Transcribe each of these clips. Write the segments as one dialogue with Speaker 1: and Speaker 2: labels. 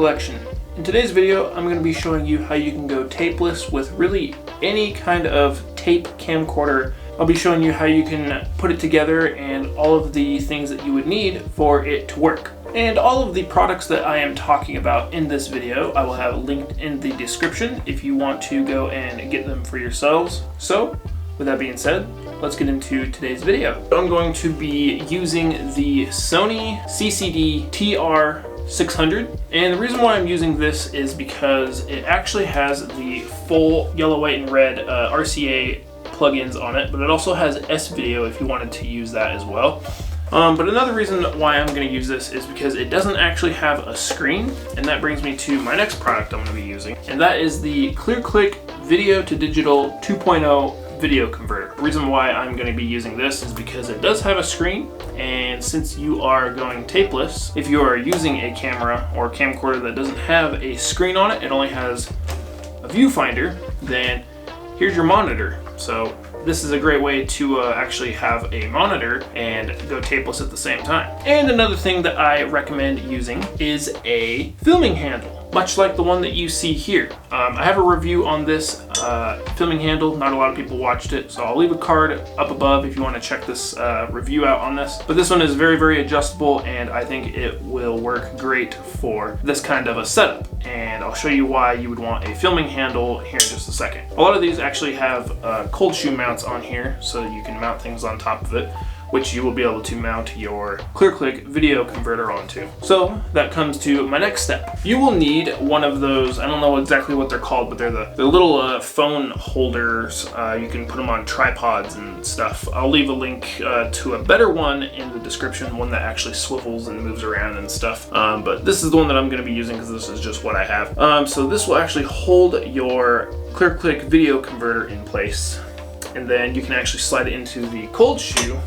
Speaker 1: collection. In today's video, I'm going to be showing you how you can go tapeless with really any kind of tape camcorder. I'll be showing you how you can put it together and all of the things that you would need for it to work. And all of the products that I am talking about in this video, I will have linked in the description if you want to go and get them for yourselves. So, with that being said, let's get into today's video. I'm going to be using the Sony CCD TR600, and the reason why I'm using this is because it actually has the full yellow, white, and red RCA plugins on it, but it also has S-Video if you wanted to use that as well. But another reason why I'm going to use this is because it doesn't actually have a screen, and that brings me to my next product I'm going to be using, and that is the ClearClick Video to Digital 2.0 video converter. The reason why I'm going to be using this is because it does have a screen, and since you are going tapeless, if you are using a camera or camcorder that doesn't have a screen on it, it only has a viewfinder, then here's your monitor. So this is a great way to actually have a monitor and go tapeless at the same time. And another thing that I recommend using is a filming handle, much like the one that you see here. I have a review on this filming handle. Not a lot of people watched it, so I'll leave a card up above if you want to check this review out on this. But this one is very, very adjustable, and I think it will work great for this kind of a setup. And I'll show you why you would want a filming handle here in just a second. A lot of these actually have cold shoe mounts on here, so you can mount things on top of it, which you will be able to mount your ClearClick video converter onto. So that comes to my next step. You will need one of those, I don't know exactly what they're called, but they're the little phone holders. You can put them on tripods and stuff. I'll leave a link to a better one in the description, one that actually swivels and moves around and stuff. But this is the one that I'm going to be using because this is just what I have. So this will actually hold your ClearClick video converter in place, and then you can actually slide it into the cold shoe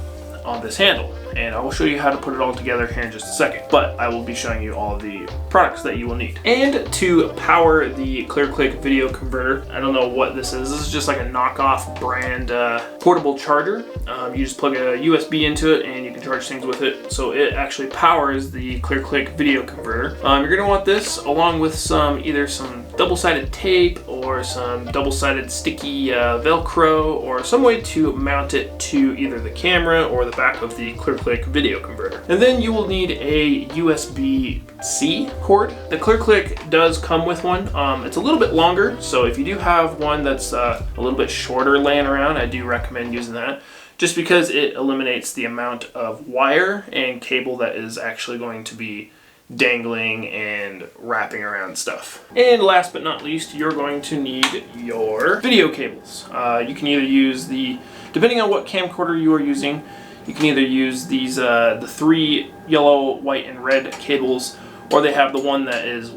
Speaker 1: on this handle, and I will show you how to put it all together here in just a second, but I will be showing you all of the products that you will need. And to power the ClearClick video converter, I don't know what this is. This is just like a knockoff brand portable charger. You just plug a USB into it and you can charge things with it, so it actually powers the ClearClick video converter. You're going to want this along with either some double-sided tape or some double-sided sticky Velcro, or some way to mount it to either the camera or the back of the ClearClick video converter. And then you will need a USB-C cord. The ClearClick does come with one. It's a little bit longer, so if you do have one that's a little bit shorter laying around, I do recommend using that, just because it eliminates the amount of wire and cable that is actually going to be dangling and wrapping around stuff. And last but not least, you're going to need your video cables. You can either use depending on what camcorder you are using, you can either use these the 3 yellow, white, and red cables, or they have the one that is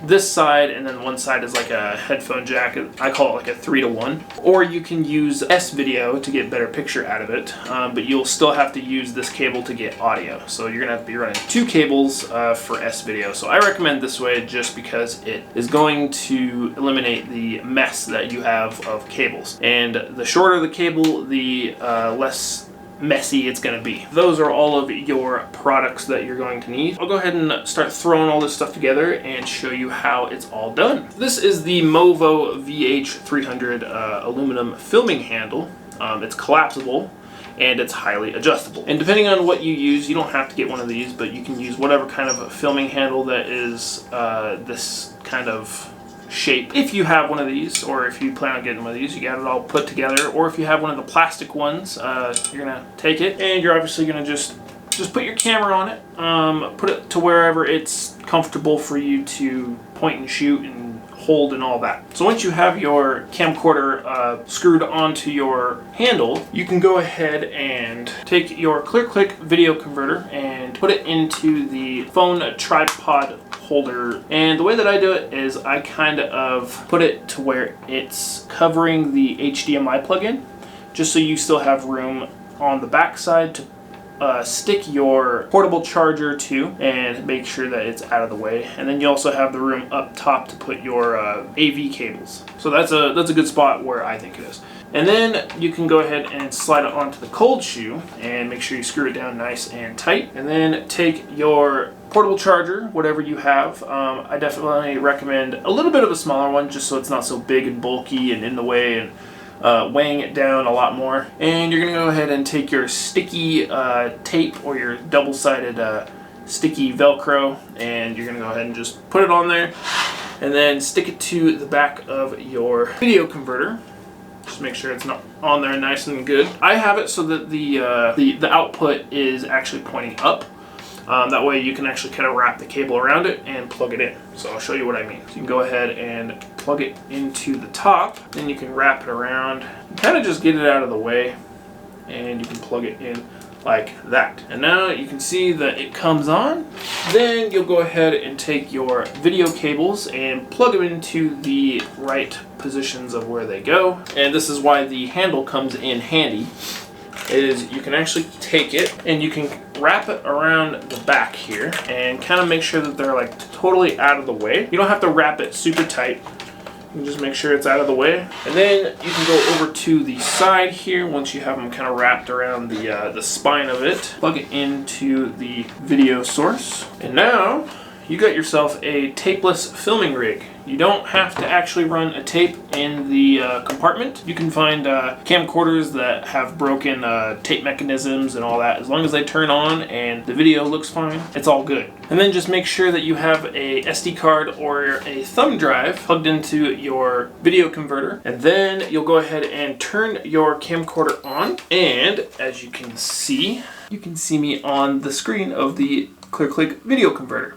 Speaker 1: this side, and then one side is like a headphone jack. I call it like a 3-to-1. Or you can use S-Video to get better picture out of it, but you'll still have to use this cable to get audio. So you're gonna have to be running 2 cables for S-Video. So I recommend this way just because it is going to eliminate the mess that you have of cables. And the shorter the cable, the less messy it's going to be. Those are all of your products that you're going to need. I'll go ahead and start throwing all this stuff together and show you how it's all done. This is the Movo VH300 aluminum filming handle. It's collapsible and it's highly adjustable. And depending on what you use, you don't have to get one of these, but you can use whatever kind of a filming handle that is this kind of shape. If you have one of these, or if you plan on getting one of these, you got it all put together. Or if you have one of the plastic ones, you're gonna take it and you're obviously gonna just put your camera on it, put it to wherever it's comfortable for you to point and shoot and hold and all that. So once you have your camcorder screwed onto your handle, you can go ahead and take your ClearClick video converter and put it into the phone tripod holder. And the way that I do it is I kind of put it to where it's covering the HDMI plug-in, just so you still have room on the back side to stick your portable charger to, and make sure that it's out of the way. And then you also have the room up top to put your AV cables. So that's a good spot where I think it is. And then you can go ahead and slide it onto the cold shoe and make sure you screw it down nice and tight. And then take your portable charger, whatever you have. I definitely recommend a little bit of a smaller one just so it's not so big and bulky and in the way and weighing it down a lot more. And you're going to go ahead and take your sticky tape or your double-sided sticky Velcro, and you're going to go ahead and just put it on there and then stick it to the back of your video converter. Just make sure it's not on there nice and good. I have it so that the output is actually pointing up. That way you can actually kind of wrap the cable around it and plug it in. So I'll show you what I mean. So you can go ahead and plug it into the top, then you can wrap it around, kind of just get it out of the way, and you can plug it in like that. And now you can see that it comes on. Then you'll go ahead and take your video cables and plug them into the right positions of where they go. And this is why the handle comes in handy, is you can actually take it and you can wrap it around the back here and kind of make sure that they're like totally out of the way. You don't have to wrap it super tight. You can just make sure it's out of the way. And then you can go over to the side here once you have them kind of wrapped around the spine of it. Plug it into the video source. And now you got yourself a tapeless filming rig. You don't have to actually run a tape in the compartment. You can find camcorders that have broken tape mechanisms and all that. As long as they turn on and the video looks fine, it's all good. And then just make sure that you have a SD card or a thumb drive plugged into your video converter. And then you'll go ahead and turn your camcorder on. And as you can see me on the screen of the ClearClick video converter.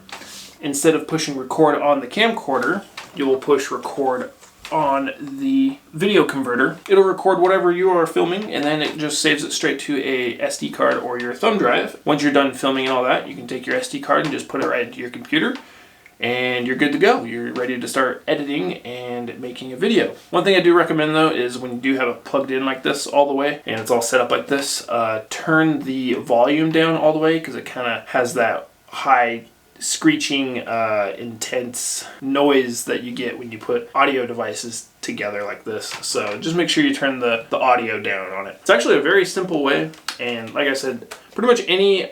Speaker 1: Instead of pushing record on the camcorder, you will push record on the video converter. It'll record whatever you are filming, and then it just saves it straight to a SD card or your thumb drive. Once you're done filming and all that, you can take your SD card and just put it right into your computer, and you're good to go. You're ready to start editing and making a video. One thing I do recommend though is when you do have it plugged in like this all the way, and it's all set up like this, turn the volume down all the way, because it kind of has that high screeching, intense noise that you get when you put audio devices together like this. So just make sure you turn the audio down on it. It's actually a very simple way, and like I said, pretty much any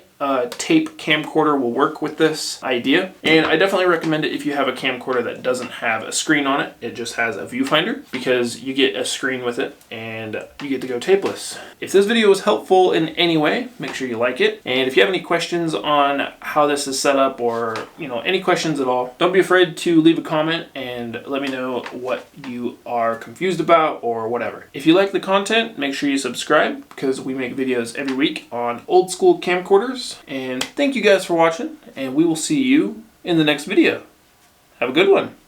Speaker 1: tape camcorder will work with this idea. And I definitely recommend it if you have a camcorder that doesn't have a screen on it. It just has a viewfinder, because you get a screen with it and you get to go tapeless. If this video was helpful in any way, make sure you like it. And if you have any questions on how this is set up, or any questions at all, don't be afraid to leave a comment and let me know what you are confused about or whatever. If you like the content, make sure you subscribe, because we make videos every week on old school camcorders. And thank you guys for watching, and we will see you in the next video. Have a good one.